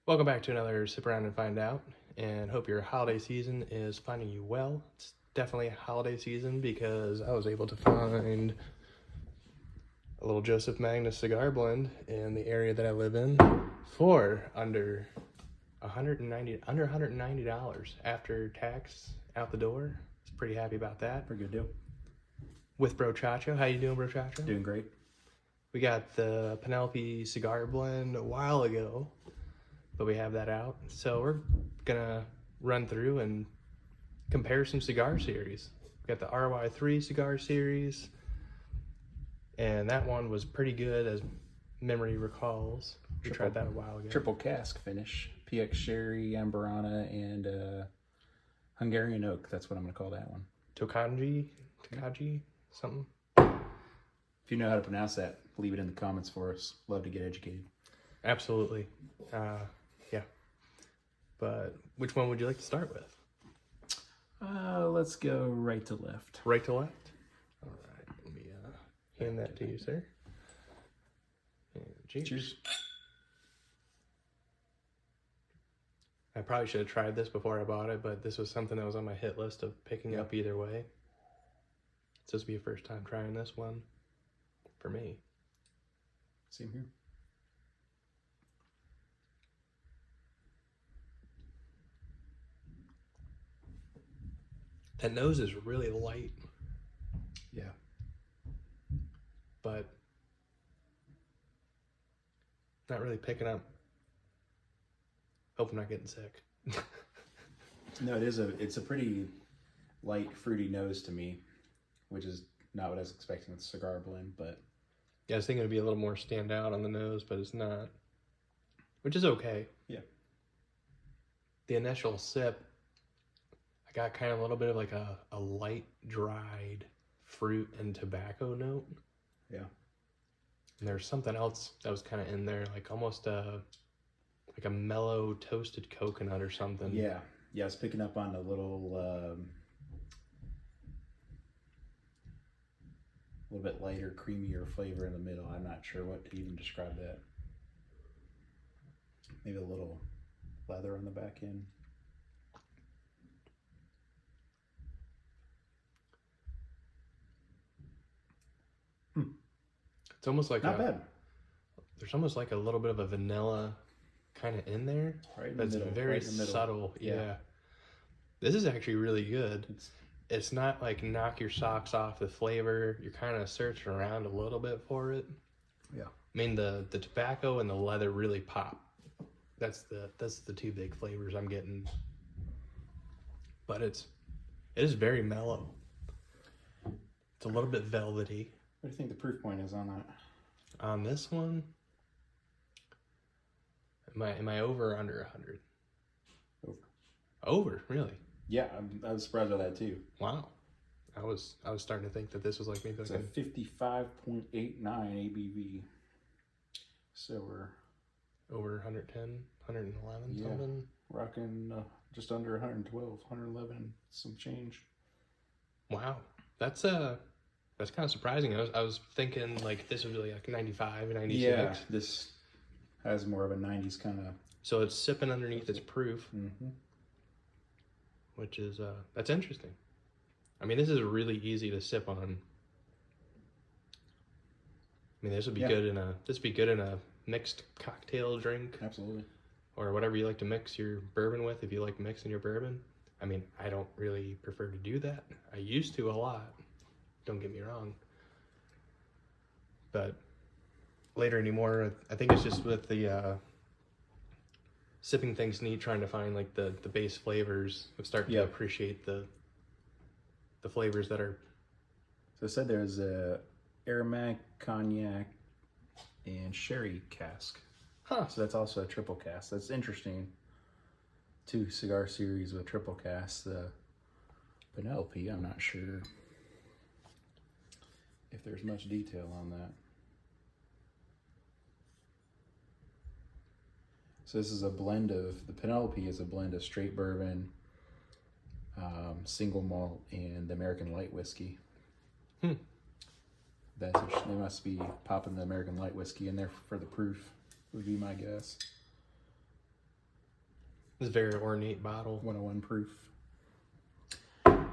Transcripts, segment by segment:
Welcome back to another Sip Around and Find Out, and hope your holiday season is finding you well. It's definitely a holiday season because I was able to find a little Joseph Magnus cigar blend in the area that I live in for under $190 after tax out the door. It's pretty happy about that. Pretty good deal. With Bro Chacho. How you doing, Bro Chacho? Doing great. We got the Penelope cigar blend a while ago, but we have that out. So we're gonna run through and compare some cigar series. We got the RY3 cigar series, and that one was pretty good as memory recalls. We tried that a while ago. Triple cask finish. PX Sherry, Amburana, and Hungarian Oak. That's what I'm going to call that one. Tokaji, something. If you know how to pronounce that, leave it in the comments for us. Love to get educated. Absolutely. Yeah. But which one would you like to start with? Let's go right to left. Right to left? All right. Let me hand that to you, sir. And cheers. I probably should have tried this before I bought it, but this was something that was on my hit list of picking up either way. It's supposed to be a first time trying this one for me. Same here. That nose is really light. Yeah. But not really picking up. Hope I'm not getting sick. No, it's a pretty light, fruity nose to me, which is not what I was expecting with cigar blend, but yeah, I was thinking it'd be a little more stand out on the nose, but it's not. Which is okay. Yeah. The initial sip, I got kind of a little bit of like a light, dried fruit and tobacco note. Yeah. And there's something else that was kind of in there, like almost like a mellow toasted coconut or something. Yeah. Yeah, I was picking up on a little bit lighter, creamier flavor in the middle. I'm not sure what to even describe that. Maybe a little leather on the back end. It's almost like not bad. There's almost like a little bit of a vanilla kind of in there. Right in but the middle. It's very right in the subtle. Yeah. Yeah. This is actually really good. It's not like knock your socks off the flavor. You're kind of searching around a little bit for it. Yeah. I mean, the tobacco and the leather really pop. That's the two big flavors I'm getting. But it is very mellow. It's a little bit velvety. What do you think the proof point is on that? On this one, am I over or under 100? Over, really? Yeah, I was surprised by that too. Wow. I was starting to think that this was like maybe like a 55.89 ABV. So we're over 110, 111 something. Rocking just under 112, 111, some change. Wow. That's kind of surprising. I was thinking like this would be like 95, 96. Yeah, this has more of a 90s kind of. So it's sipping underneath its proof. Mm-hmm. Which is that's interesting. I mean, this is really easy to sip on. I mean, this would be good in a mixed cocktail drink. Absolutely. Or whatever you like to mix your bourbon with, if you like mixing your bourbon. I mean, I don't really prefer to do that. I used to a lot. Don't get me wrong. But later anymore, I think it's just with the sipping things neat, trying to find like the base flavors. I'm starting to appreciate the flavors that are. So I said there's a aromatic, cognac, and sherry cask. Huh. So that's also a triple cask. That's interesting. 2 cigar series with triple cask. The Penelope, I'm not sure if there's much detail on that. So this is a blend of, the Penelope is a blend of straight bourbon, single malt, and American light whiskey. They must be popping the American light whiskey in there for the proof, would be my guess. This very ornate bottle. 101 proof.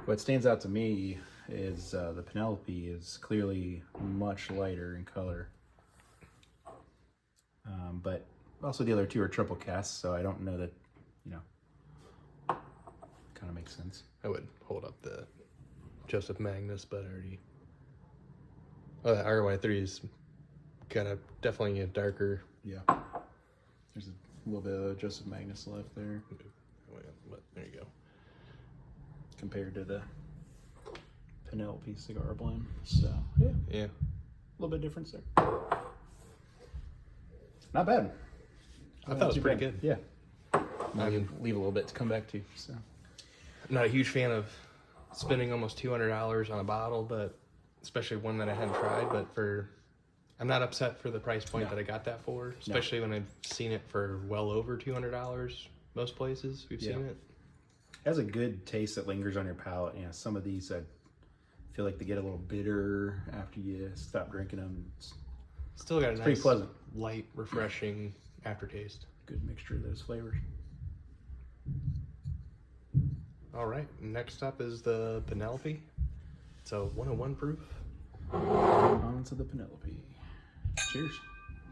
What stands out to me is the Penelope is clearly much lighter in color. But also the other two are triple casts, so I don't know that, kind of makes sense. I would hold up the Joseph Magnus, but I already... Oh, that RY3 is kind of definitely a darker... Yeah. There's a little bit of Joseph Magnus left there. But there you go. Compared to the Penelope cigar blend. So, yeah. Yeah. A little bit of difference there. Not bad. I thought it was pretty good. Yeah. I mean, leave a little bit to come back to. So, I'm not a huge fan of spending almost $200 on a bottle, but especially one that I hadn't tried. But I'm not upset for the price point that I got that for, especially when I've seen it for well over $200 most places we've seen it. It has a good taste that lingers on your palate. Some of these I feel like they get a little bitter after you stop drinking them. Still got a nice, pretty pleasant, light, refreshing aftertaste. Good mixture of those flavors. All right, next up is the Penelope. It's a 101 proof. On to the Penelope. Cheers.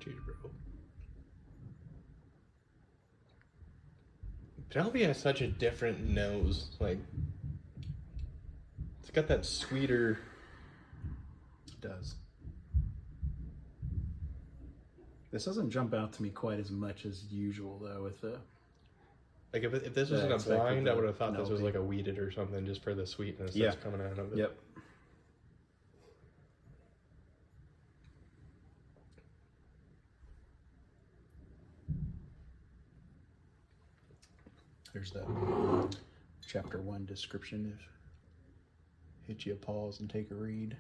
Cheers, bro. Penelope has such a different nose. Like, it's got that sweeter... It does. This doesn't jump out to me quite as much as usual, though, with the... Like, if this wasn't a blind, I would have thought this was like a weeded or something, just for the sweetness that's coming out of it. Yep. There's that chapter 1 description. Hit you a pause and take a read.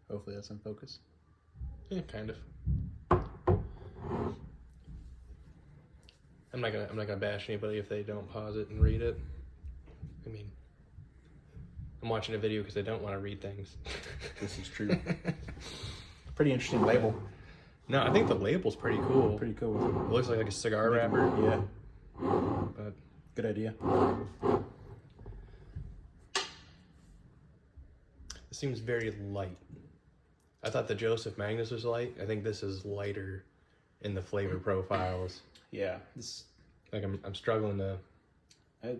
Hopefully that's in focus. Yeah, kind of. I'm not gonna bash anybody if they don't pause it and read it. I mean, I'm watching a video because I don't want to read things. This is true. Pretty interesting label. No, I think the label's pretty cool. Pretty cool with it. It looks like a cigar wrapper. Yeah. But good idea. It seems very light. I thought the Joseph Magnus was light. I think this is lighter in the flavor profiles. Yeah, this like I'm struggling to.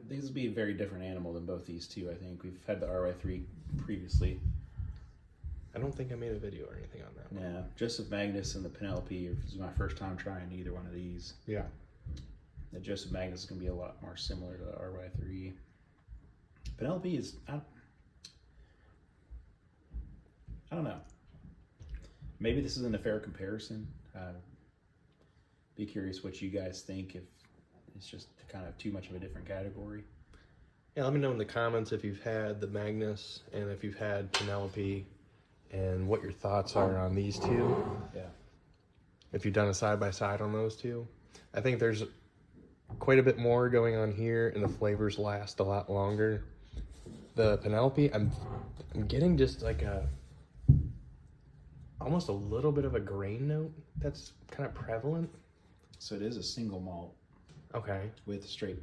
These would be a very different animal than both these two. I think we've had the RY3 previously. I don't think I made a video or anything on that one. Yeah, Joseph Magnus and the Penelope. This is my first time trying either one of these. Yeah. The Joseph Magnus is going to be a lot more similar to the RY3. Penelope is I don't know. Maybe this isn't a fair comparison. Be curious what you guys think, if it's just kind of too much of a different category. Yeah, let me know in the comments if you've had the Magnus and if you've had Penelope and what your thoughts are on these two. Yeah. If you've done a side-by-side on those two. I think there's quite a bit more going on here and the flavors last a lot longer. The Penelope, I'm getting just like almost a little bit of a grain note that's kind of prevalent. So it is a single malt. Okay. With straight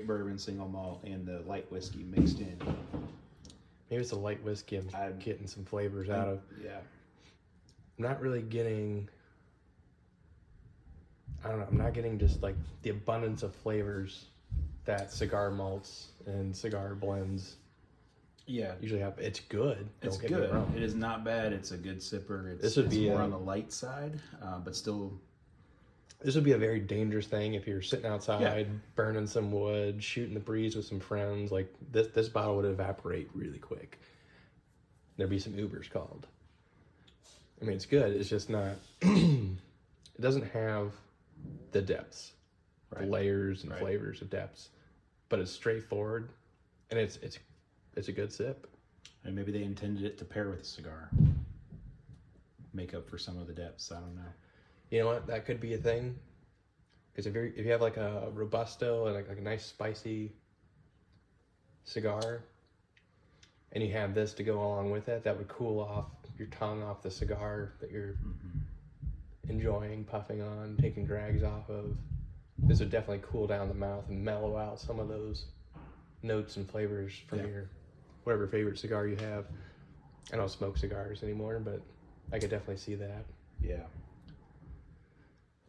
bourbon, single malt, and the light whiskey mixed in. Maybe it's a light whiskey I'm getting some flavors out of. Yeah. I'm not really getting, I don't know, I'm not getting just like the abundance of flavors that cigar malts and cigar blends usually have. It's good. It's good. It is not bad. It's a good sipper. It's more on the light side, but still. This would be a very dangerous thing if you're sitting outside, burning some wood, shooting the breeze with some friends. Like this bottle would evaporate really quick. There'd be some Ubers called. I mean, it's good. It's just not. It doesn't have the depths, the layers and flavors of depths, but it's straightforward, and it's a good sip. And maybe they intended it to pair with a cigar, make up for some of the depths. I don't know. You know what? That could be a thing. Because if you have like a Robusto and like a nice spicy cigar, and you have this to go along with it, that would cool off your tongue off the cigar that you're enjoying, puffing on, taking drags off of. this would definitely cool down the mouth and mellow out some of those notes and flavors from your whatever favorite cigar you have. I don't smoke cigars anymore, but I could definitely see that. Yeah.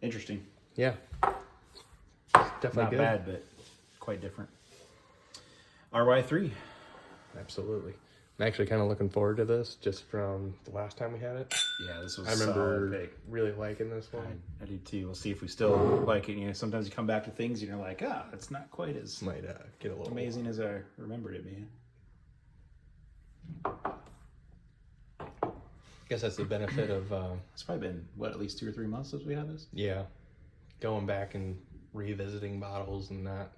Interesting. Yeah. Definitely Not good. bad, but quite different. RY3. Absolutely. I'm actually kind of looking forward to this just from the last time we had it. Yeah, this was I a solid remember pick. really liking this one. I do too. We'll see if we still like it. You know, sometimes you come back to things and you're like, it's not quite as Might get a little amazing as I remembered it being. Guess that's the benefit of It's probably been, at least 2 or 3 months since we had this? going back and revisiting bottles and not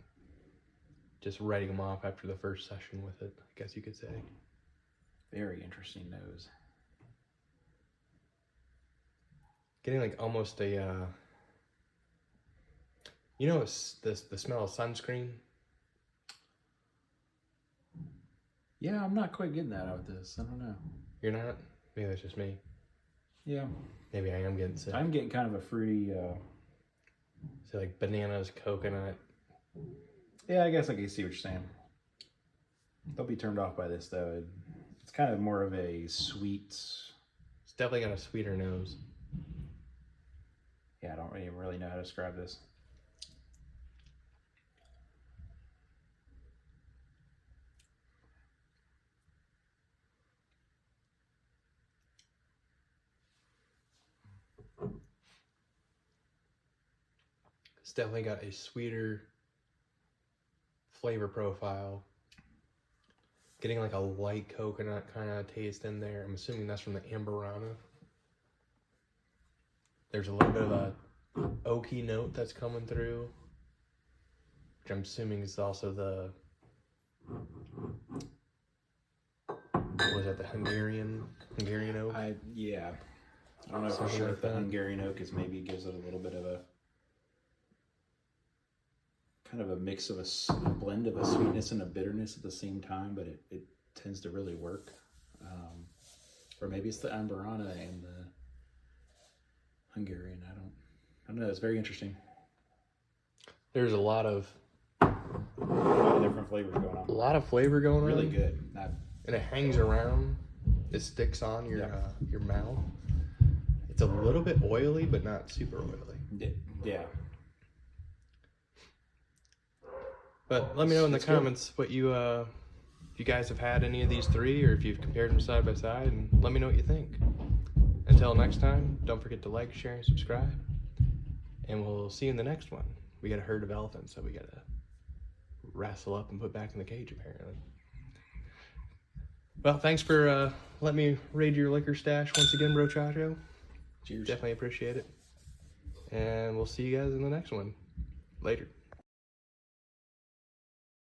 just writing them off after the first session with it, I guess you could say. Very interesting nose. Getting like almost a, you know, the smell of sunscreen? Yeah, I'm not quite getting that out with this. I don't know. You're not? Maybe that's just me. Yeah. Maybe I am getting sick. I'm getting kind of a fruity, So like bananas, coconut. yeah, I guess I can see what you're saying. Don't be turned off by this, though. It's kind of more of a sweet... It's definitely got a sweeter nose. Yeah, I don't really know how to describe this. It's definitely got a sweeter flavor profile. Getting like a light coconut kind of taste in there. I'm assuming that's from the Amburana. There's a little bit of a oaky note that's coming through, which I'm assuming is also the, what was that, the Hungarian oak? Yeah. I don't know for Something sure like if the that. Hungarian oak is maybe gives it a little bit of a kind of a mix of a blend of a sweetness and a bitterness at the same time, but it tends to really work. Or maybe it's the Amburana and the Hungarian. I don't know. It's very interesting. There's a lot of Different flavors going on. flavor going on. Really good. And it hangs around. It sticks on your mouth. It's a little bit oily, but not super oily. Yeah. But let me know in the It's good. comments what you if you guys have had any of these three, or if you've compared them side by side, and let me know what you think. Until next time, don't forget to like, share, and subscribe. And we'll see you in the next one. We got a herd of elephants that we gotta wrestle up and put back in the cage, apparently. Well, thanks for letting me raid your liquor stash once again, Bro Chacho. Cheers. Definitely appreciate it. And we'll see you guys in the next one. Later.